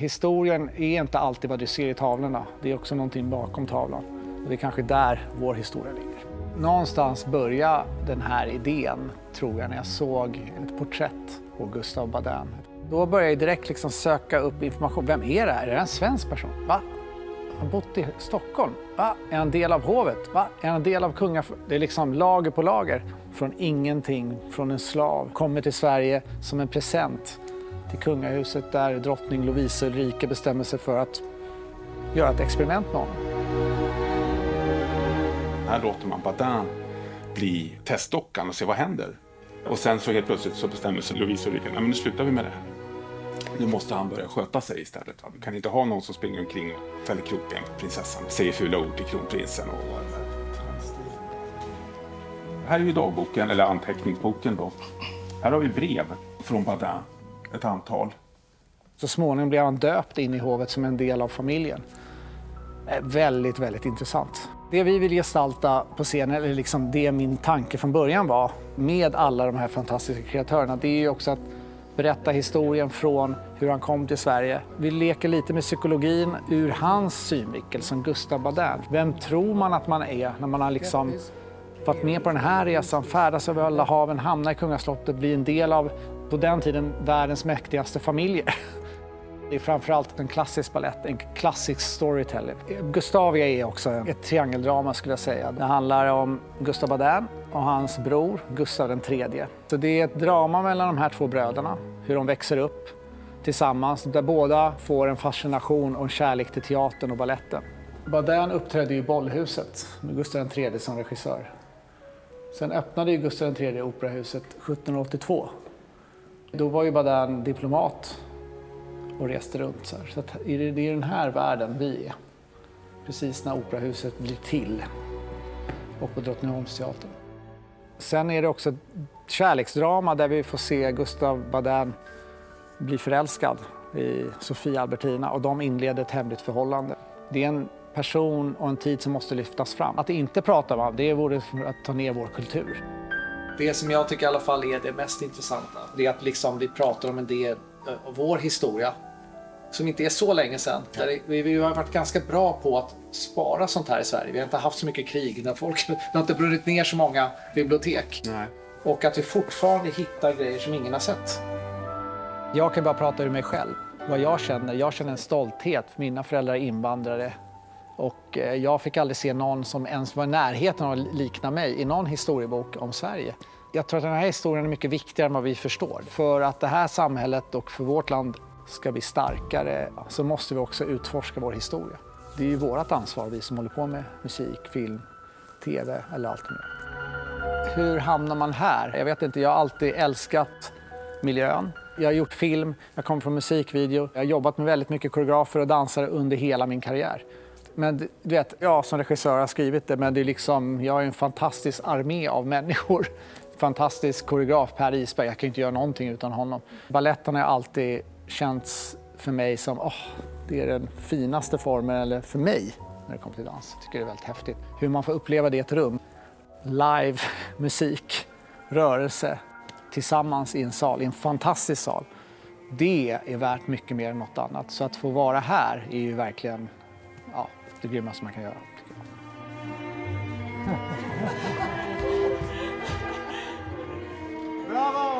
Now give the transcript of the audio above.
Historien är inte alltid vad du ser i tavlorna. Det är också någonting bakom tavlan. Och det är kanske där vår historia ligger. Någonstans började den här idén, tror jag, när jag såg ett porträtt på Gustave Badin. Då började jag direkt liksom söka upp information. Vem är det här? Är det en svensk person? Va? Han har bott i Stockholm. Va? Är han en del av hovet? Va? Är han en del av Det är liksom lager på lager. Från ingenting, från en slav. Kommer till Sverige som en present till kungahuset där drottning Lovisa Ulrika bestämmer sig för att göra ett experiment med honom. Här låter man Badin bli testdockan och se vad händer. Och sen så helt plötsligt så bestämmer sig Lovisa Ulrika, nej men nu slutar vi med det här. Nu måste han börja sköta sig istället. Vi kan inte ha någon som springer omkring och fäller kroppen på prinsessan. Säger fula ord till kronprinsen och här är ju dagboken, eller anteckningsboken då. Här har vi brev från Badin, ett antal. Så småningom blev han döpt in i hovet som en del av familjen. Väldigt, väldigt intressant. Det vi vill gestalta på scenen, eller liksom det min tanke från början var med alla de här fantastiska kreatörerna, det är ju också att berätta historien från hur han kom till Sverige. Vi leker lite med psykologin ur hans synvinkel som Gustave Badin. Vem tror man att man är när man har liksom varit med på den här resan, färdas över alla haven, hamnar i kungaslottet, blir en del av, på den tiden, världens mäktigaste familjer. Det är framförallt en klassisk ballett, en klassisk storytelling. Gustavia är också ett triangeldrama skulle jag säga. Det handlar om Gustave Badin och hans bror Gustav III. Så det är ett drama mellan de här två bröderna, hur de växer upp tillsammans, där båda får en fascination och en kärlek till teatern och balletten. Badin uppträdde i Bollhuset med Gustav III som regissör. Sen öppnade ju Gustav III operahuset 1782. Då var ju Badin diplomat och reste runt. Så att det är i den här världen vi är. Precis när operahuset blir till. Och på Drottningholmsteatern. Sen är det också ett kärleksdrama där vi får se Gustave Badin bli förälskad i Sofia Albertina. Och de inleder ett hemligt förhållande. Det är en person och en tid som måste lyftas fram. Att inte prata om det vore för att ta ner vår kultur. Det som jag tycker i alla fall är det mest intressanta, det är att liksom vi pratar om en del av vår historia som inte är så länge sedan. Där vi har varit ganska bra på att spara sånt här i Sverige. Vi har inte haft så mycket krig, det har inte brunnit ner så många bibliotek. Nej. Och att vi fortfarande hittar grejer som ingen har sett. Jag kan bara prata ur mig själv. Vad jag känner en stolthet. Mina föräldrar är invandrare. Och jag fick aldrig se någon som ens var i närheten av att likna mig i någon historiebok om Sverige. Jag tror att den här historien är mycket viktigare än vad vi förstår. För att det här samhället och för vårt land ska bli starkare så måste vi också utforska vår historia. Det är ju vårt ansvar, vi som håller på med musik, film, tv eller allt mer. Hur hamnar man här? Jag vet inte, jag har alltid älskat miljön. Jag har gjort film, jag kommer från musikvideo. Jag har jobbat med väldigt mycket koreografer och dansare under hela min karriär. Men du vet, jag som regissör har skrivit det, men det är liksom, jag är en fantastisk armé av människor. Fantastisk koreograf, Per Isberg, jag kan inte göra någonting utan honom. Balletten har alltid känts för mig som, det är den finaste formen, eller för mig, när det kommer till dans. Jag tycker det är väldigt häftigt. Hur man får uppleva det i ett rum. Live, musik, rörelse, tillsammans i en sal, i en fantastisk sal. Det är värt mycket mer än något annat. Så att få vara här är ju verkligen det grymmaste man kan göra, tycker jag. Bravo!